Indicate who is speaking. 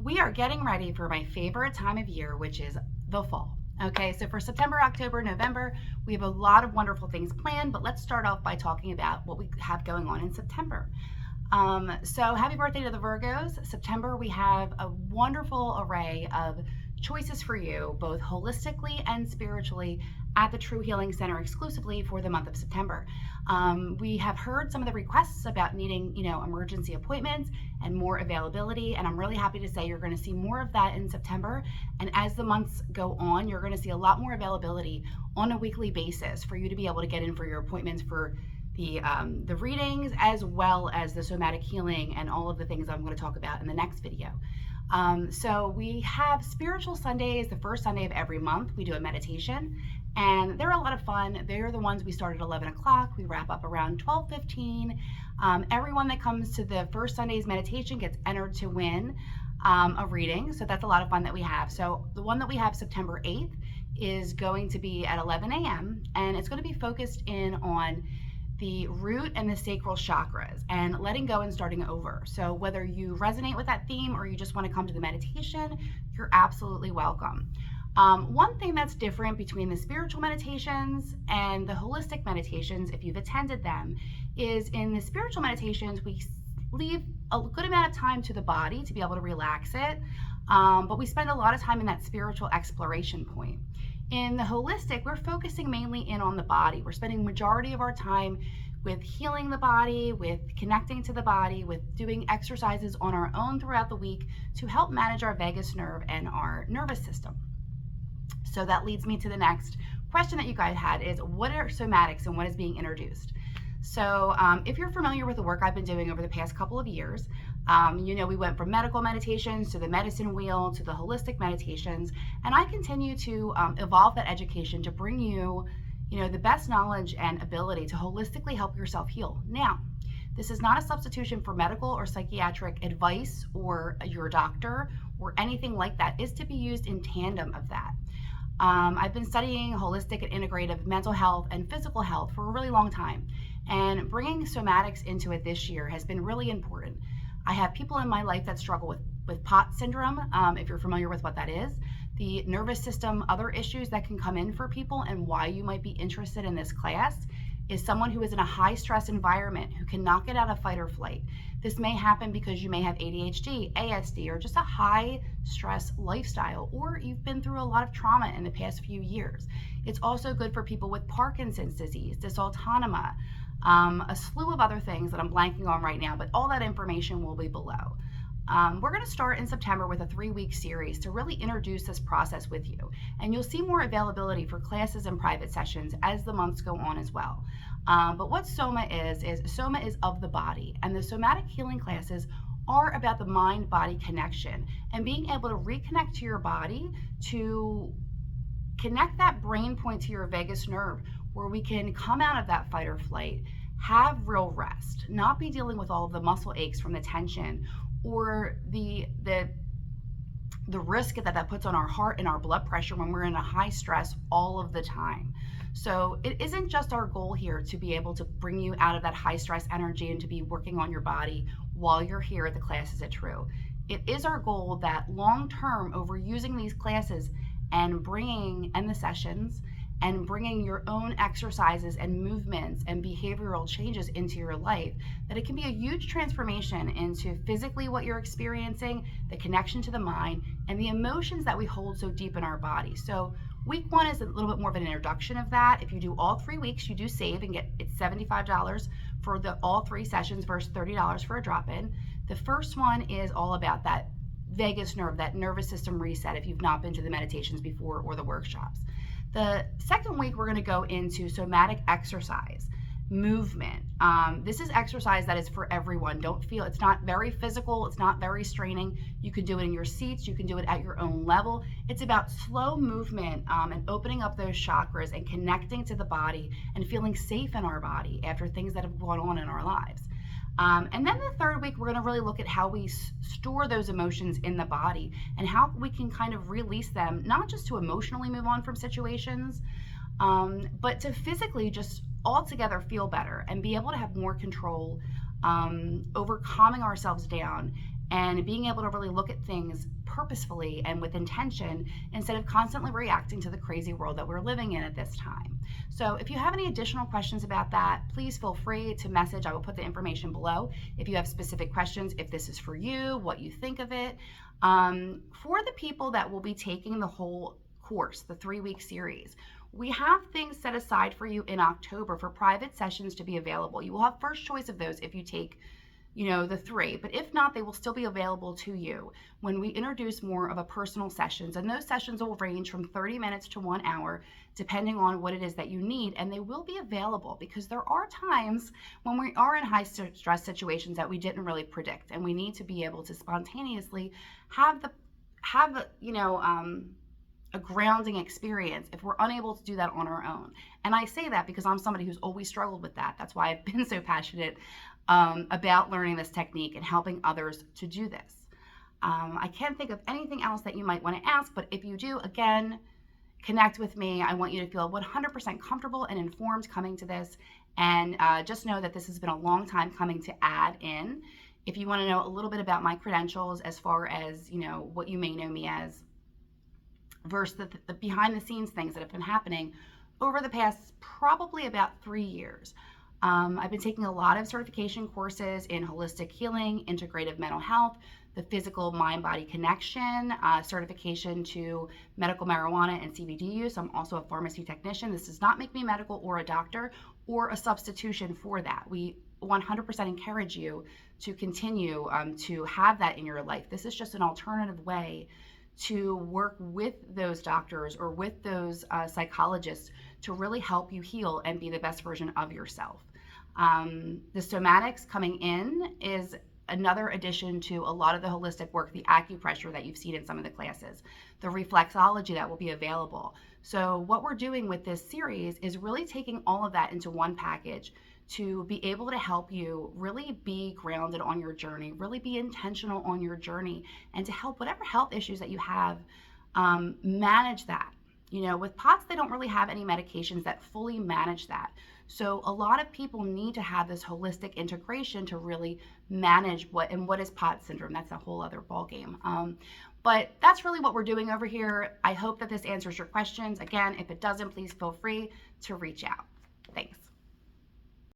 Speaker 1: we are getting ready for my favorite time of year, which is the fall. Okay, so for September, October, November, we have a lot of wonderful things planned, but let's start off by talking about what we have going on in September. So happy birthday to the Virgos. September, we have a wonderful array of choices for you, both holistically and spiritually, at the True Healing Center exclusively for the month of September. We have heard some of the requests about needing, emergency appointments and more availability, and I'm really happy to say you're going to see more of that in September. And as the months go on, you're going to see a lot more availability on a weekly basis for you to be able to get in for your appointments for the readings, as well as the somatic healing and all of the things I'm going to talk about in the next video. So we have Spiritual Sundays, the first Sunday of every month. We do a meditation, and they're a lot of fun. They're the ones we start at 11 o'clock. We wrap up around 12:15. Everyone that comes to the first Sunday's meditation gets entered to win a reading. So that's a lot of fun that we have. So the one that we have September 8th is going to be at 11 a.m. and it's going to be focused in on the root and the sacral chakras and letting go and starting over. So whether you resonate with that theme or you just want to come to the meditation, you're absolutely welcome. One thing that's different between the spiritual meditations and the holistic meditations, if you've attended them, is in the spiritual meditations, we leave a good amount of time to the body to be able to relax it, but we spend a lot of time in that spiritual exploration point. In the holistic, we're focusing mainly in on the body. We're spending majority of our time with healing the body, with connecting to the body, with doing exercises on our own throughout the week to help manage our vagus nerve and our nervous system. So that leads me to the next question that you guys had is, what are somatics and what is being introduced? So if you're familiar with the work I've been doing over the past couple of years, we went from medical meditations to the medicine wheel to the holistic meditations, and I continue to evolve that education to bring you, the best knowledge and ability to holistically help yourself heal. Now, this is not a substitution for medical or psychiatric advice or your doctor or anything like that. It's to be used in tandem of that. I've been studying holistic and integrative mental health and physical health for a really long time, and bringing somatics into it this year has been really important. I have people in my life that struggle with POTS syndrome, if you're familiar with what that is, the nervous system, other issues that can come in for people, and why you might be interested in this class is someone who is in a high stress environment who cannot get out of fight or flight. This may happen because you may have ADHD, ASD, or just a high stress lifestyle, or you've been through a lot of trauma in the past few years. It's also good for people with Parkinson's disease, dysautonomia, a slew of other things that I'm blanking on right now, but all that information will be below. We're going to start in September with a 3-week series to really introduce this process with you. And you'll see more availability for classes and private sessions as the months go on as well. But what Soma is Soma is of the body. And the somatic healing classes are about the mind-body connection and being able to reconnect to your body, to connect that brain point to your vagus nerve, where we can come out of that fight or flight, have real rest, not be dealing with all of the muscle aches from the tension or the risk that puts on our heart and our blood pressure when we're in a high stress all of the time. So it isn't just our goal here to be able to bring you out of that high stress energy and to be working on your body while you're here at the classes at True. It is our goal that long term, over using these classes and the sessions and bringing your own exercises and movements and behavioral changes into your life, that it can be a huge transformation into physically what you're experiencing, the connection to the mind, and the emotions that we hold so deep in our body. So week 1 is a little bit more of an introduction of that. If you do all 3 weeks, you do save and it's $75 for all 3 sessions versus $30 for a drop-in. The first one is all about that vagus nerve, that nervous system reset, if you've not been to the meditations before or the workshops. The second week, we're going to go into somatic exercise, movement. This is exercise that is for everyone. It's not very physical. It's not very straining. You can do it in your seats. You can do it at your own level. It's about slow movement and opening up those chakras and connecting to the body and feeling safe in our body after things that have gone on in our lives. And then the third week, we're going to really look at how we store those emotions in the body and how we can kind of release them, not just to emotionally move on from situations, but to physically just altogether feel better and be able to have more control over calming ourselves down and being able to really look at things purposefully and with intention instead of constantly reacting to the crazy world that we're living in at this time. So if you have any additional questions about that, please feel free to message. I will put the information below if you have specific questions, if this is for you, what you think of it. For the people that will be taking the whole course, the 3-week series, we have things set aside for you in October for private sessions to be available. You will have first choice of those if you take the 3, but if not, they will still be available to you when we introduce more of a personal sessions. And those sessions will range from 30 minutes to 1 hour, depending on what it is that you need. And they will be available because there are times when we are in high stress situations that we didn't really predict. And we need to be able to spontaneously have a grounding experience if we're unable to do that on our own. And I say that because I'm somebody who's always struggled with that. That's why I've been so passionate about learning this technique and helping others to do this. I can't think of anything else that you might want to ask, but if you do, again, connect with me. I want you to feel 100% comfortable and informed coming to this. And just know that this has been a long time coming to add in. If you want to know a little bit about my credentials as far as, what you may know me as, versus the behind the scenes things that have been happening over the past probably about 3 years. I've been taking a lot of certification courses in holistic healing, integrative mental health, the physical mind-body connection, certification to medical marijuana and CBD use. I'm also a pharmacy technician. This does not make me medical or a doctor or a substitution for that. We 100% encourage you to continue to have that in your life. This is just an alternative way to work with those doctors or with those psychologists to really help you heal and be the best version of yourself. The somatics coming in is another addition to a lot of the holistic work, the acupressure that you've seen in some of the classes, the reflexology that will be available. So what we're doing with this series is really taking all of that into one package to be able to help you really be grounded on your journey, really be intentional on your journey, and to help whatever health issues that you have manage that. With POTS, they don't really have any medications that fully manage that. So a lot of people need to have this holistic integration to really manage what is POTS syndrome. That's a whole other ballgame. But that's really what we're doing over here. I hope that this answers your questions. Again, if it doesn't, please feel free to reach out. Thanks.